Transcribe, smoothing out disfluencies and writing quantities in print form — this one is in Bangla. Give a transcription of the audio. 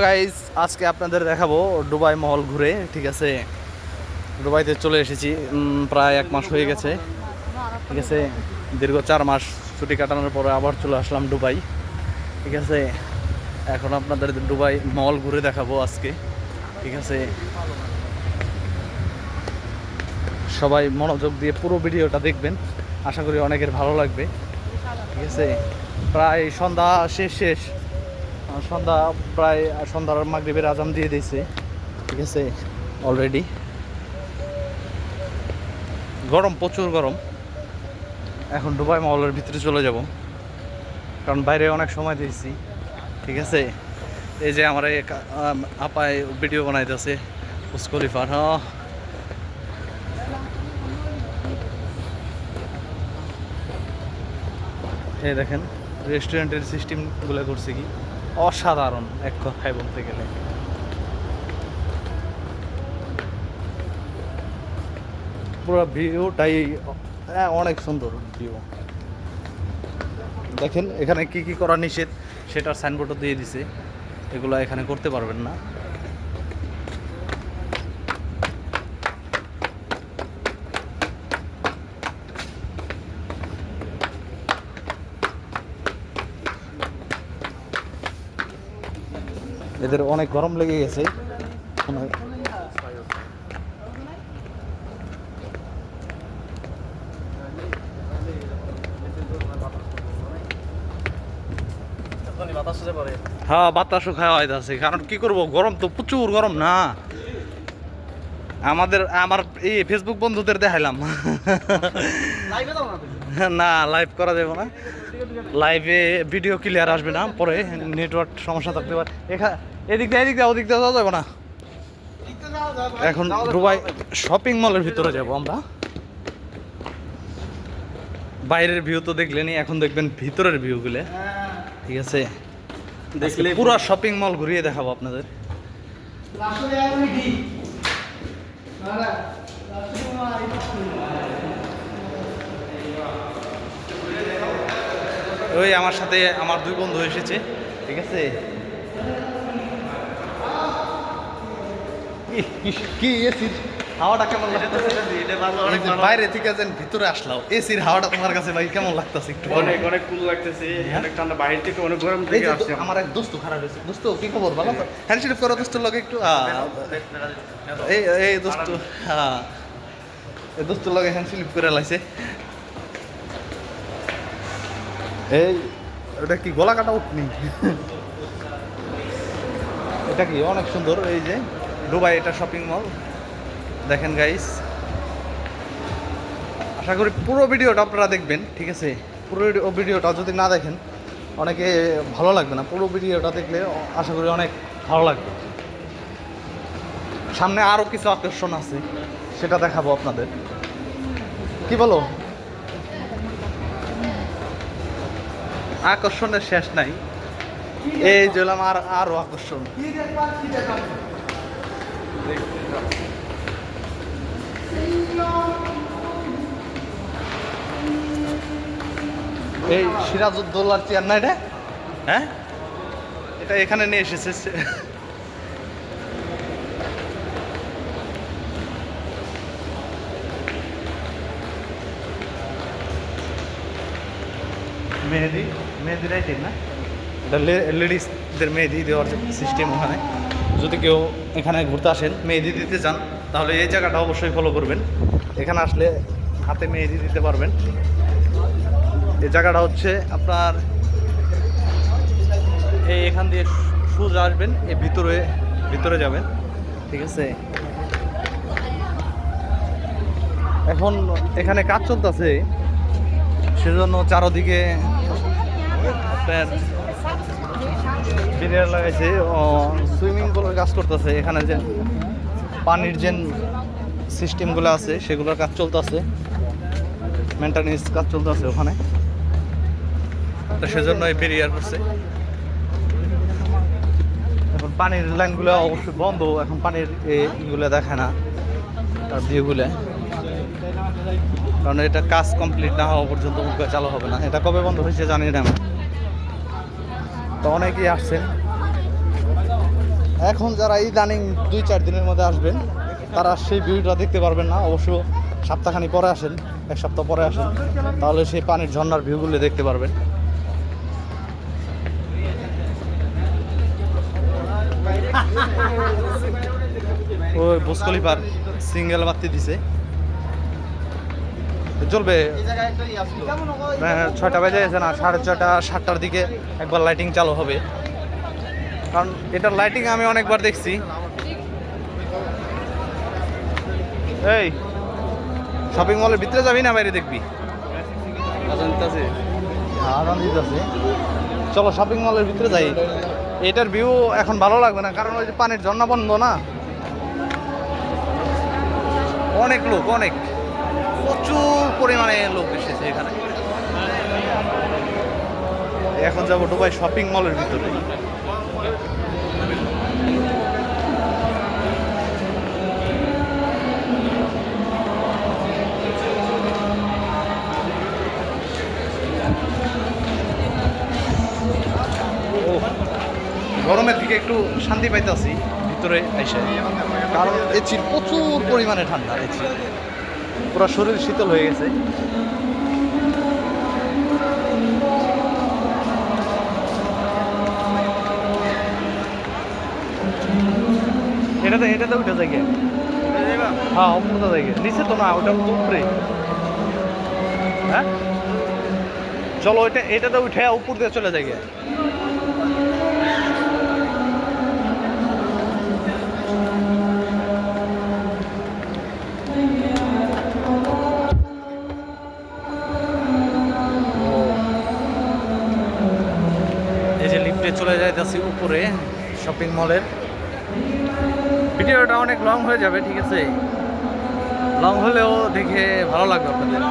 গাইস, আজকে আপনাদের দেখাবো দুবাই মহল ঘুরে। ঠিক আছে, দুবাইতে চলে এসেছি, প্রায় 1 মাস হয়ে গেছে। ঠিক আছে, দীর্ঘ 4 মাস ছুটি কাটানোর পরে আবার চলে আসলাম দুবাই। ঠিক আছে, এখন আপনাদের দুবাই মহল ঘুরে দেখাবো আজকে। ঠিক আছে, সবাই মনোযোগ দিয়ে পুরো ভিডিওটা দেখবেন, আশা করি অনেকের ভালো লাগবে। ঠিক আছে, প্রায় সন্ধ্যা শেষ সন্ধ্যা প্রায় সন্ধ্যার মাগরিবের আজান দিয়ে দিয়েছে। ঠিক আছে, অলরেডি গরম, প্রচুর গরম। এখন দুবাই মহলের ভিতরে চলে যাব, কারণ বাইরে অনেক সময় দিয়েছি। ঠিক আছে, এই যে আমার আপায় ভিডিও বানাইতেছে বুর্জ খলিফার। এই দেখেন রেস্টুরেন্টের সিস্টেমগুলো করছে কি অসাধারণ, এক কথায় বলতে গেলে। পুরো ভিউটাই অনেক সুন্দর ভিউ। দেখেন এখানে কি কি করা নিষেধ সেটার সাইনবোর্ডও দিয়ে দিছে, এগুলো এখানে করতে পারবেন না। এদের অনেক গরম লেগে গেছে। হ্যাঁ, বাতাসও খাওয়া হইতেছে, কারণ কি করবো, গরম তো প্রচুর গরম না। আমার এই ফেসবুক বন্ধুদের দেখাইলাম না, লাইভ করা যাবে না, লাইভে ভিডিও ক্লিয়ার আসবে না, পরে নেটওয়ার্ক সমস্যা থাকতে পারে। এদিক দিয়ে ওদিক দিয়ে যাওয়া যাবে না। এখন দুবাই শপিং মলের ভিতরে যাব আমরা। বাইরের ভিউ তো দেখলেনি, এখন দেখবেন ভিতরের ভিউগুলো। ঠিক আছে, দেখলে পুরো শপিং মল ঘুরিয়ে দেখাবো আপনাদের। ওই আমার সাথে আমার 2 বন্ধু এসেছে। ঠিক আছে, কি এসির হাওয়াটা কেমন লাগতেছে? বাইরে থেকে যেন ভিতরে আসলাম, এসির হাওয়াটা তোমার কাছে ভাই কেমন লাগতেছে? একটু অনেক অনেক কুল লাগতেছে, অনেক ঠান্ডা, বাইরে থেকে অনেক গরম থেকে আসছে। আমার এক দোস্ত খারাপ হয়েছে। দোস্ত কি খবর, ভালো তো? হ্যান্ডশেক করো দোস্তের লগে একটু। এই এই দোস্ত, হ্যাঁ এই দোস্তের লগে হ্যান্ডশেক করে লাইছে। এই ওটা কি গলা কাটা উঠনি? এটা কি অনেক সুন্দর, এই যে দুবাই, এটা শপিং মল। দেখেন গাইস, আশা করি পুরো ভিডিওটা আপনারা দেখবেন। ঠিক আছে, পুরো ভিডিওটা যদি না দেখেন অনেকে ভালো লাগবে না, পুরো ভিডিওটা দেখলে আশা করি অনেক ভালো লাগবে। সামনে আরও কিছু আকর্ষণ আছে, সেটা দেখাবো আপনাদের। কি বলো, আকর্ষণের শেষ নাই। এই জলাম আরও আকর্ষণ। এই সিরাজউদ্দৌলার চেয়ার না এটা? হ্যাঁ, এটা এখানে নিয়ে এসেছে। মেহেদি রাইটিং না, এটা লেডিসদের মেহেদি দেওয়ার সিস্টেম। ওখানে যদি কেউ এখানে ঘুরতে আসেন, মেহেদি দিতে চান, তাহলে এই জায়গাটা অবশ্যই ফলো করবেন। এখানে আসলে হাতে মেহেদি দিতে পারবেন। এই জায়গাটা হচ্ছে আপনার এখান দিয়ে সোজা আসবেন, এই ভিতরে যাবেন। ঠিক আছে, এখন এখানে কাজ চলতেছে, সেজন্য চারদিকে আপনার ব্যারিয়ার লাগাইছে। সুইমিং পুলের কাজ করতেছে, এখানে যে পানির যে সিস্টেমগুলো আছে সেগুলোর কাজ চলতেছে, মেনটেন্যান্স কাজ চলতেছে ওখানে, তো সেজন্য এই ব্যারিয়ার করছে। এখন পানির লাইনগুলো অবশ্যই বন্ধ, এখন পানির এইগুলো দেখায় না আর ভিউগুলো, কারণ এটা কাজ কমপ্লিট না হওয়া পর্যন্ত চালু হবে না। এটা কবে বন্ধ হয়েছে জানি না, তো অনেকেই আসছেন। এখন যারা ইদানিং 2-4 দিনের মধ্যে আসবেন তারা সেই ভিউটা দেখতে পারবেন না, অবশ্য সপ্তাহখানি পরে আসেন, 1 সপ্তাহ পরে আসেন, তাহলে সেই পানির ঝর্ণার ভিউগুলো দেখতে পারবেন। ওই বুসকলিপার সিঙ্গেল বাতি দিছে, চলবে 6টা বাজে গেছে না, 6:30 7টার দিকে একবার লাইটিং চালু হবে, কারণ এটার লাইটিং আমি অনেকবার দেখছি। এই শপিং মলের ভিতরে যাবি না বাইরে দেখবি? আজান দিতেছে, চলো শপিং মলের ভিতরে যাই। এটার ভিউ এখন ভালো লাগবে না, কারণ ওই যে পানির ঝর্ণা বন্ধ না, অনেক লোক, অনেক প্রচুর পরিমাণে লোক এসেছে এখানে। এখন যাবো দুবাই শপিং মলের ভিতরে। ও গরমের দিকে একটু শান্তি পাইতেছি ভিতরে এসে, কারণ এসির প্রচুর পরিমাণে ঠান্ডা, এসি পুরো শরীর শীতল হয়ে গেছে। এটাতে উঠে যায়, হ্যাঁ উপরে যায়, নিচে তো না, ওটা উপরে। হ্যাঁ চলো এটাতে উঠে উপর দিয়ে চলে যায়। এই যে লিফটে চলে যাইতেছি উপরে শপিং মলের। ভিডিওটা অনেক লং হয়ে যাবে, ঠিক আছে, লং হলেও দেখে ভালো লাগবে আপনাদের।